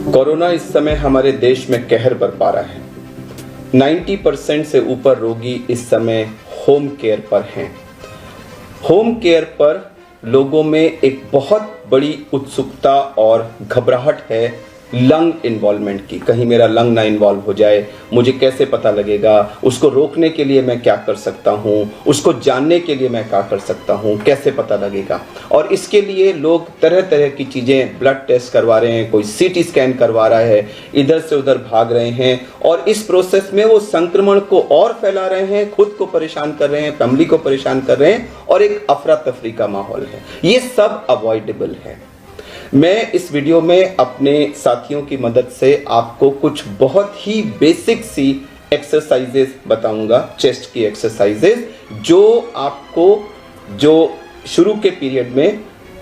Corona इस समय हमारे देश में कहर बरपा रहा है। 90% से ऊपर रोगी इस समय होम केयर पर हैं। होम केयर पर लोगों में एक बहुत बड़ी उत्सुकता और घबराहट है लंग इन्वॉल्वमेंट की। कहीं मेरा लंग ना इन्वॉल्व हो जाए, मुझे कैसे पता लगेगा, उसको रोकने के लिए मैं क्या कर सकता हूँ, उसको जानने के लिए मैं क्या कर सकता हूँ, कैसे पता लगेगा। और इसके लिए लोग तरह तरह की चीज़ें, ब्लड टेस्ट करवा रहे हैं, कोई सीटी स्कैन करवा रहा है, इधर से उधर भाग रहे हैं और इस प्रोसेस में वो संक्रमण को और फैला रहे हैं, खुद को परेशान कर रहे हैं, फैमिली को परेशान कर रहे हैं और एक अफरा तफरी का माहौल है। ये सब अवॉइडेबल है। मैं इस वीडियो में अपने साथियों की मदद से आपको कुछ बहुत ही बेसिक सी एक्सरसाइजेस बताऊंगा, चेस्ट की एक्सरसाइजेस, जो आपको जो शुरू के पीरियड में,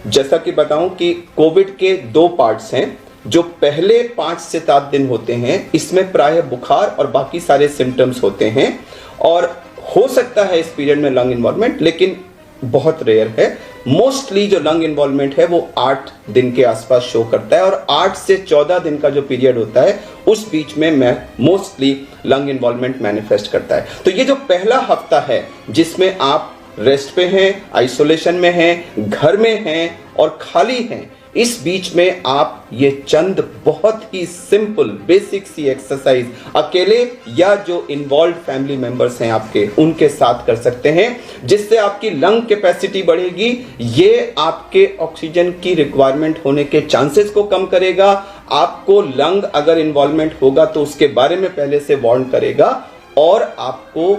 जैसा कि बताऊं कि कोविड के 2 पार्ट्स हैं। जो पहले 5 से 7 दिन होते हैं इसमें प्रायः बुखार और बाकी सारे सिम्टम्स होते हैं और हो सकता है इस पीरियड में लंग इन्वॉल्वमेंट, लेकिन बहुत रेयर है। मोस्टली जो लंग इन्वॉल्वमेंट है वो 8 दिन के आसपास शो करता है और 8 से 14 दिन का जो पीरियड होता है उस बीच में मोस्टली लंग इन्वॉल्वमेंट मैनिफेस्ट करता है। तो ये जो पहला हफ्ता है जिसमें आप रेस्ट पे हैं, आइसोलेशन में हैं, घर में हैं और खाली हैं, इस बीच में आप ये चंद बहुत ही सिंपल बेसिक सी एक्सरसाइज अकेले या जो इन्वॉल्व फैमिली मेंबर्स हैं आपके, उनके साथ कर सकते हैं, जिससे आपकी लंग कैपेसिटी बढ़ेगी। ये आपके ऑक्सीजन की रिक्वायरमेंट होने के चांसेस को कम करेगा। आपको लंग अगर इन्वॉल्वमेंट होगा तो उसके बारे में पहले से वार्न करेगा और आपको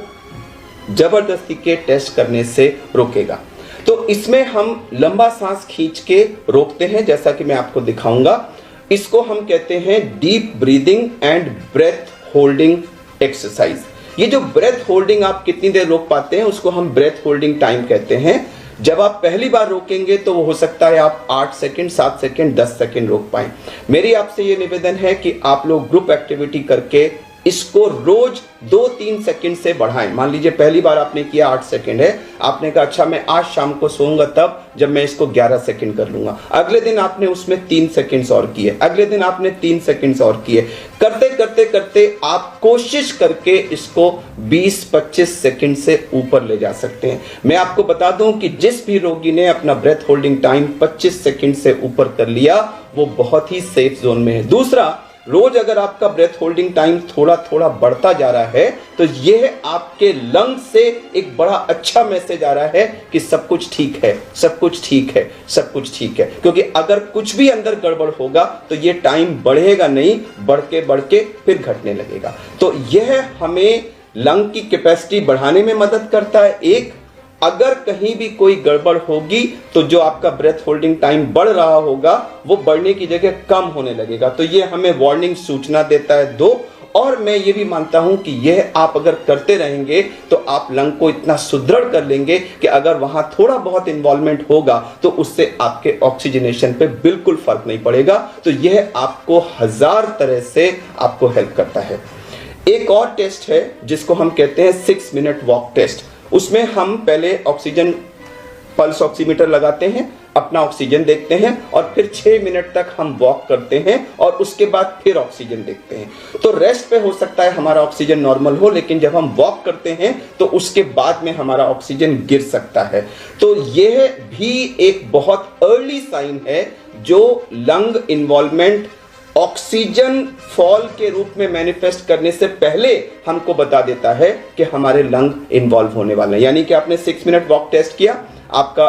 जबरदस्ती के टेस्ट करने से रोकेगा। तो इसमें हम लंबा सांस खींच के रोकते हैं, जैसा कि मैं आपको दिखाऊंगा। इसको हम कहते हैं deep breathing and breath holding exercise. ये जो ब्रेथ होल्डिंग आप कितनी देर रोक पाते हैं उसको हम ब्रेथ होल्डिंग टाइम कहते हैं। जब आप पहली बार रोकेंगे तो वो हो सकता है आप 8 सेकंड, 7 सेकंड, 10 सेकंड रोक पाएं। मेरी आपसे ये निवेदन है कि आप लोग ग्रुप एक्टिविटी करके इसको रोज 2-3 सेकंड से बढ़ाएं। मान लीजिए पहली बार आपने किया 8 सेकंड है, आपने कहा अच्छा मैं आज शाम को सोऊंगा तब जब मैं इसको 11 सेकंड कर लूंगा। अगले दिन आपने उसमें 3 सेकंड्स और किए, अगले दिन आपने 3 सेकंड्स और किए। करते करते करते आप कोशिश करके इसको 20-25 सेकंड से ऊपर ले जा सकते हैं। मैं आपको बता दूं कि जिस भी रोगी ने अपना ब्रेथ होल्डिंग टाइम 25 सेकंड से ऊपर कर लिया वो बहुत ही सेफ जोन में है। दूसरा, रोज अगर आपका ब्रेथ होल्डिंग टाइम थोड़ा थोड़ा बढ़ता जा रहा है तो यह आपके लंग से एक बड़ा अच्छा मैसेज आ रहा है कि सब कुछ ठीक है, सब कुछ ठीक है, सब कुछ ठीक है। क्योंकि अगर कुछ भी अंदर गड़बड़ होगा तो ये टाइम बढ़ेगा नहीं, बढ़ के फिर घटने लगेगा। तो यह हमें लंग की कैपेसिटी बढ़ाने में मदद करता है। एक, अगर कहीं भी कोई गड़बड़ होगी तो जो आपका ब्रेथ होल्डिंग टाइम बढ़ रहा होगा वो बढ़ने की जगह कम होने लगेगा। तो ये हमें वार्निंग सूचना देता है। 2, और मैं ये भी मानता हूं कि यह आप अगर करते रहेंगे तो आप लंग को इतना सुदृढ़ कर लेंगे कि अगर वहां थोड़ा बहुत इन्वॉल्वमेंट होगा तो उससे आपके ऑक्सीजनेशन पे बिल्कुल फर्क नहीं पड़ेगा। तो यह आपको 1000 तरह से आपको हेल्प करता है। एक और टेस्ट है जिसको हम कहते हैं 6 मिनट वॉक टेस्ट। उसमें हम पहले ऑक्सीजन पल्स ऑक्सीमीटर लगाते हैं, अपना ऑक्सीजन देखते हैं और फिर 6 मिनट तक हम वॉक करते हैं और उसके बाद फिर ऑक्सीजन देखते हैं। तो रेस्ट पे हो सकता है हमारा ऑक्सीजन नॉर्मल हो, लेकिन जब हम वॉक करते हैं तो उसके बाद में हमारा ऑक्सीजन गिर सकता है। तो यह भी एक बहुत अर्ली साइन है जो लंग इन्वॉल्वमेंट ऑक्सीजन फॉल के रूप में मैनिफेस्ट करने से पहले हमको बता देता है कि हमारे लंग इन्वॉल्व होने वाले हैं। यानी कि आपने 6 मिनट वॉक टेस्ट किया, आपका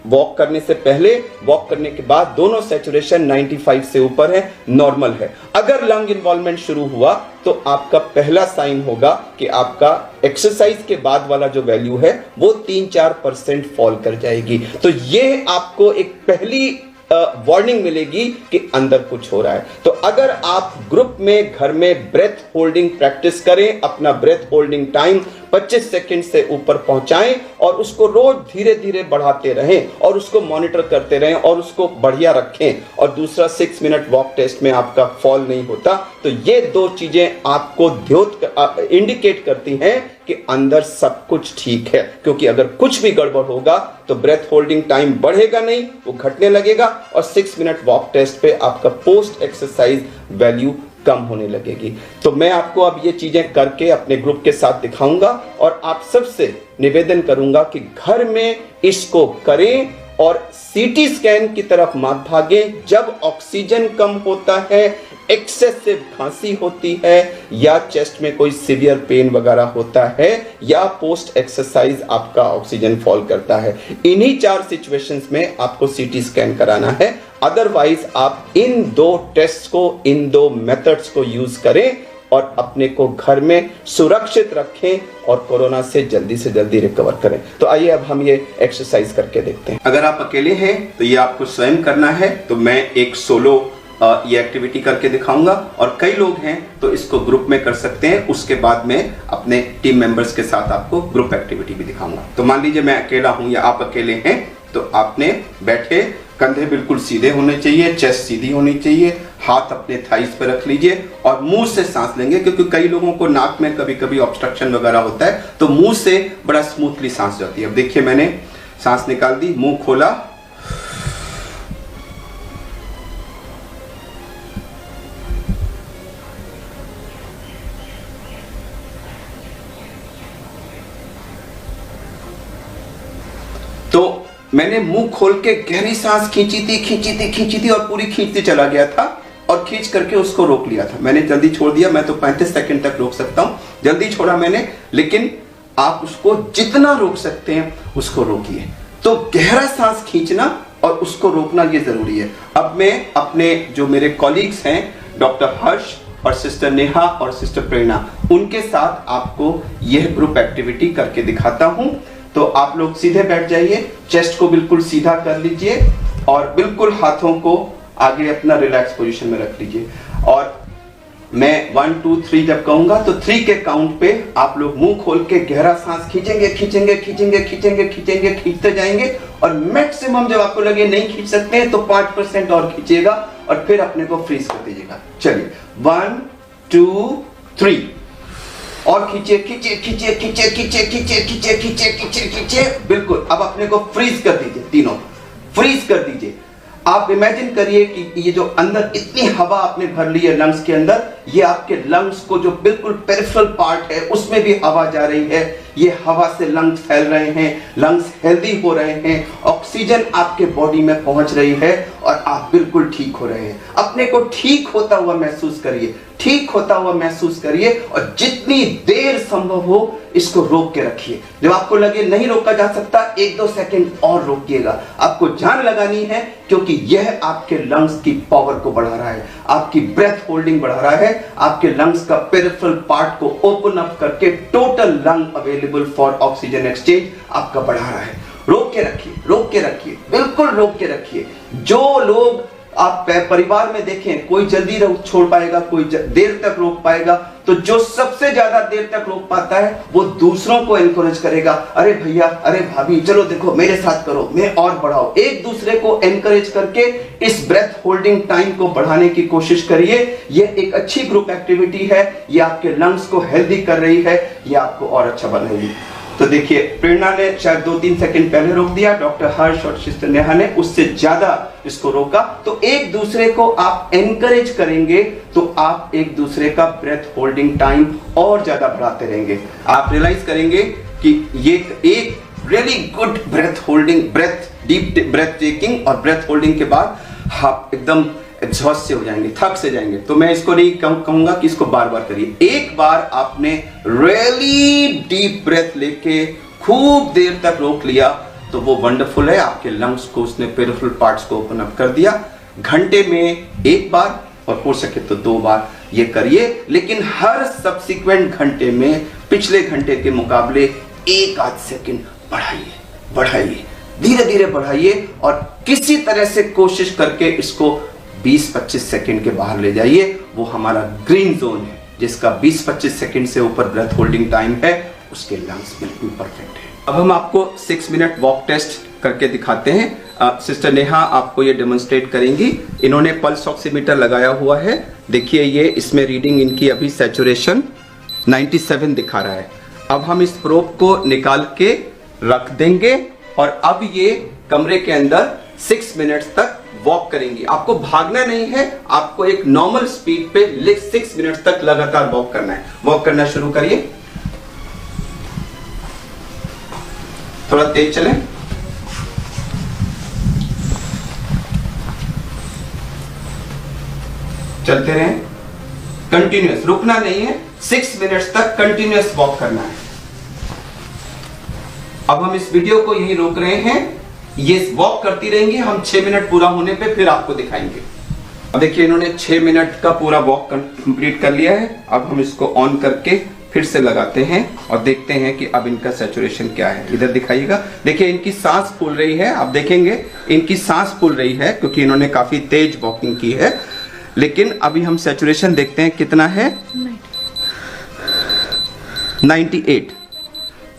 वॉक करने से पहले, वॉक करने के बाद दोनों सैचुरेशन 95 से ऊपर है, नॉर्मल है। अगर लंग इन्वॉल्वमेंट शुरू हुआ तो आपका पहला साइन होगा कि आपका एक्सरसाइज के बाद वाला जो वैल्यू है वो 3-4% फॉल कर जाएगी। तो ये आपको एक पहली वार्निंग मिलेगी कि अंदर कुछ हो रहा है। तो अगर आप ग्रुप में घर में ब्रेथ होल्डिंग प्रैक्टिस करें, अपना ब्रेथ होल्डिंग टाइम 25 सेकंड से ऊपर पहुंचाएं और उसको रोज धीरे धीरे बढ़ाते रहें और उसको मॉनिटर करते रहें और उसको बढ़िया रखें। और दूसरा 6 मिनट वॉक टेस्ट में आपका फॉल नहीं होता। तो ये दो चीजें आपको इंडिकेट करती हैं कि अंदर सब कुछ ठीक है, क्योंकि अगर कुछ भी गड़बड़ होगा तो ब्रेथ होल्डिंग टाइम बढ़ेगा नहीं, वो घटने लगेगा और 6 मिनट वॉक टेस्ट पे आपका पोस्ट एक्सरसाइज वैल्यू कम होने लगेगी। तो मैं आपको अब ये चीजें करके अपने ग्रुप के साथ दिखाऊंगा और आप सबसे निवेदन करूंगा कि घर में इसको करें और सीटी स्कैन की तरफ मत भागें। जब ऑक्सीजन कम होता है, एक्सेसिव खांसी होती है या चेस्ट में कोई सीवियर पेन वगैरह होता है या पोस्ट एक्सरसाइज आपका ऑक्सीजन फॉल करता है, इन्हीं 4 सिचुएशंस में आपको सीटी स्कैन कराना है। अदरवाइज आप इन 2 टेस्ट को, इन 2 मेथड्स को यूज करें और अपने को घर में सुरक्षित रखें और कोरोना से जल्दी रिकवर करें। तो आइए अब हम ये एक्सरसाइज करके देखते हैं। अगर आप अकेले हैं तो ये आपको स्वयं करना है, तो मैं एक सोलो ये एक्टिविटी करके दिखाऊंगा और कई लोग हैं तो इसको ग्रुप में कर सकते हैं। उसके बाद में अपने टीम मेंबर्स के साथ आपको ग्रुप एक्टिविटी भी दिखाऊंगा। तो मान लीजिए मैं अकेला हूं या आप अकेले हैं, तो आपने बैठे, कंधे बिल्कुल सीधे होने चाहिए, चेस्ट सीधी होनी चाहिए, हाथ अपने थाइस पे रख लीजिए और मुंह से सांस लेंगे, क्योंकि कई लोगों को नाक में कभी कभी ऑब्स्ट्रक्शन वगैरह होता है, तो मुंह से बड़ा स्मूथली सांस जाती है। अब देखिए मैंने सांस निकाल दी, मुंह खोला, तो मैंने मुंह खोल के गहरी सांस खींची थी और पूरी खींचते चला गया था और खींच करके उसको रोक लिया था। मैंने जल्दी छोड़ दिया, मैं तो 35 सेकंड तक रोक सकता हूं, जल्दी छोड़ा मैंने, लेकिन आप उसको जितना रोक सकते हैं उसको रोकिए। तो गहरा सांस खींचना और उसको रोकना ये जरूरी है। अब मैं अपने जो मेरे कॉलीग्स हैं, डॉक्टर हर्ष और सिस्टर नेहा और सिस्टर प्रेरणा, उनके साथ आपको यह ग्रुप एक्टिविटी करके दिखाता हूं। तो आप लोग सीधे बैठ जाइए, चेस्ट को बिल्कुल सीधा कर लीजिए और बिल्कुल हाथों को आगे अपना रिलैक्स पोजीशन में रख लीजिए। और मैं 1 2 3 जब कहूंगा तो 3 के काउंट पे आप लोग मुंह खोल के गहरा सांस खींचते जाएंगे और मैक्सिमम जब आपको लगे नहीं खींच सकते हैं तो 5% और खींचिएगा और फिर अपने को फ्रीज कर दीजिएगा। चलिए 1 2 3 और खींचे, बिल्कुल। अब अपने को फ्रीज कर दीजिए, तीनों फ्रीज कर दीजिए। आप इमेजिन करिए कि ये जो अंदर इतनी हवा आपने भर ली है लंग्स के अंदर, ये आपके लंग्स को जो बिल्कुल पेरिफेरल पार्ट है उसमें भी हवा जा रही है, ये हवा से लंग्स फैल रहे हैं, लंग्स हेल्दी हो रहे हैं, ऑक्सीजन आपके बॉडी में पहुंच रही है और आप बिल्कुल ठीक हो रहे हैं। अपने को ठीक होता हुआ महसूस करिए, ठीक होता हुआ महसूस करिए और जितनी देर संभव हो इसको रोक के रखिए। जब आपको लगे नहीं रोका जा सकता, 1-2 सेकंड और रोकिएगा। आपको जान लगानी है, क्योंकि यह आपके लंग्स की पावर को बढ़ा रहा है, आपकी ब्रेथ होल्डिंग बढ़ा रहा है, आपके लंग्स का पेरिफेरल पार्ट को ओपन अप करके total lung available for oxygen exchange आपका बढ़ा रहा है। रोक के रखिए, बिल्कुल रोक के रखिए। जो लोग आप परिवार में देखें, कोई जल्दी छोड़ पाएगा, कोई देर तक रोक पाएगा, तो जो सबसे ज्यादा देर तक रोक पाता है वो दूसरों को एनकरेज करेगा। अरे भैया, अरे भाभी, चलो देखो मेरे साथ करो, मैं और बढ़ाओ। एक दूसरे को एनकरेज करके इस ब्रेथ होल्डिंग टाइम को बढ़ाने की कोशिश करिए। ये एक अच्छी ग्रुप एक्टिविटी है, ये आपके लंग्स को हेल्दी कर रही है, ये आपको और अच्छा बनाएगी। तो देखिए, प्रेरणा ने शायद 2-3 सेकंड पहले रोक दिया, डॉक्टर हर्ष और सिस्टर नेहा ने उससे ज्यादा इसको रोका। तो एक दूसरे को आप एनकरेज करेंगे तो आप एक दूसरे का ब्रेथ होल्डिंग टाइम और ज्यादा बढ़ाते रहेंगे। आप रियलाइज करेंगे कि ये एक really good breath holding, deep breath taking और ब्रेथ होल्डिंग के बाद आप एकदम एग्जॉस्ट से हो जाएंगे, थक से जाएंगे। तो मैं इसको नहीं कहूंगा कि इसको बार बार करिए। एक बार आपने रियली डीप ब्रेथ लेके खूब देर तक रोक लिया तो वो वंडरफुल है, आपके लंग्स को उसने पेरिफेरल पार्ट्स को ओपन अप कर दिया। घंटे में एक बार और हो सके तो 2 बार ये करिए, लेकिन हर सब्सिक्वेंट घंटे में पिछले घंटे के मुकाबले 1-8 सेकंड बढ़ाइए, धीरे धीरे बढ़ाइए और किसी तरह से कोशिश करके इसको 20-25 सेकंड के बाहर ले जाइए। वो हमारा ग्रीन जोन है, जिसका 20-25 सेकंड से ऊपर ब्रेथ होल्डिंग टाइम है, उसके लंग्स बिल्कुल परफेक्ट हैं। अब हम आपको 6 मिनट वॉक टेस्ट करके दिखाते हैं। सिस्टर नेहा आपको ये डेमोन्स्ट्रेट करेंगी। इन्होंने पल्स ऑक्सीमीटर लगाया हुआ है। देखिए ये इसमें रीडिंग इनकी अभी सैचुरेशन 97 दिखा रहा है। अब हम इस प्रोब को निकाल के रख देंगे और अब ये कमरे के अंदर 6 मिनट्स तक वॉक करेंगी। आपको भागना नहीं है, आपको एक नॉर्मल स्पीड पे 6 मिनट्स तक लगातार वॉक करना है। वॉक करना शुरू करिए, थोड़ा तेज चलें। चलते रहें, कंटिन्यूअस, रुकना नहीं है। 6 मिनट्स तक कंटिन्यूअस वॉक करना है। अब हम इस वीडियो को यहीं रोक रहे हैं। ये वॉक करती रहेंगी, हम 6 मिनट पूरा होने पे फिर आपको दिखाएंगे। अब देखिए इन्होंने 6 मिनट का पूरा वॉक कंप्लीट कर लिया है। अब हम इसको ऑन करके फिर से लगाते हैं और देखते हैं कि अब इनका सैचुरेशन क्या है। इधर दिखाइएगा, देखिए इनकी सांस फूल रही है। आप देखेंगे इनकी सांस फूल रही है क्योंकि इन्होंने काफी तेज वॉकिंग की है। लेकिन अभी हम सैचुरेशन देखते हैं कितना है, 98।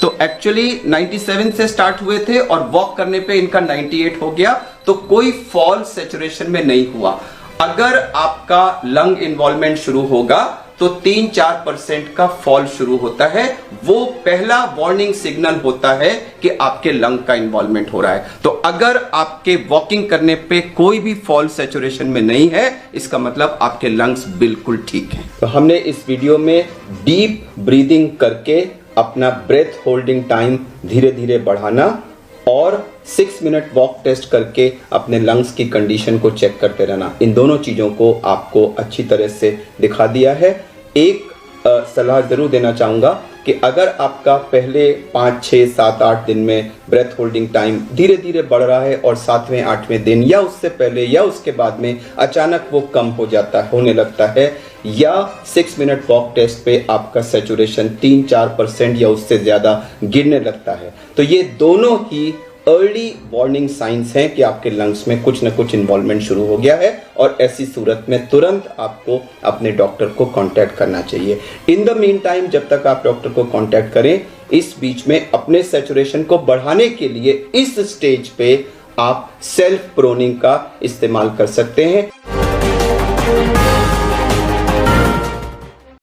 तो एक्चुअली 97 से स्टार्ट हुए थे और वॉक करने पे इनका 98 हो गया। तो कोई फॉल सैचुरेशन में नहीं हुआ। अगर आपका लंग इन्वॉल्वमेंट शुरू होगा तो 3-4% का फॉल शुरू होता है। वो पहला वार्निंग सिग्नल होता है कि आपके लंग का इन्वॉल्वमेंट हो रहा है। तो अगर आपके वॉकिंग करने पे कोई भी फॉल सैचुरेशन में नहीं है, इसका मतलब आपके लंग्स बिल्कुल ठीक हैं। तो हमने इस वीडियो में डीप ब्रीदिंग करके अपना ब्रेथ होल्डिंग टाइम धीरे धीरे बढ़ाना और 6 मिनट वॉक टेस्ट करके अपने लंग्स की कंडीशन को चेक करते रहना, इन दोनों चीज़ों को आपको अच्छी तरह से दिखा दिया है। एक सलाह ज़रूर देना चाहूँगा कि अगर आपका पहले 5, 6, 7, 8 दिन में ब्रेथ होल्डिंग टाइम धीरे धीरे बढ़ रहा है और 7वें, 8वें दिन या उससे पहले या उसके बाद में अचानक वो कम होने लगता है, या 6 मिनट वॉक टेस्ट पे आपका सैचुरेशन 3-4% या उससे ज़्यादा गिरने लगता है, तो ये दोनों ही अर्ली वार्निंग साइंस हैं कि आपके लंग्स में कुछ न कुछ इन्वॉल्वमेंट शुरू हो गया है और ऐसी सूरत में तुरंत आपको अपने डॉक्टर को कांटेक्ट करना चाहिए। इन द मीन टाइम जब तक आप डॉक्टर को कांटेक्ट करें, इस बीच में अपने सैचुरेशन को बढ़ाने के लिए इस स्टेज पे आप सेल्फ प्रोनिंग का इस्तेमाल कर सकते हैं।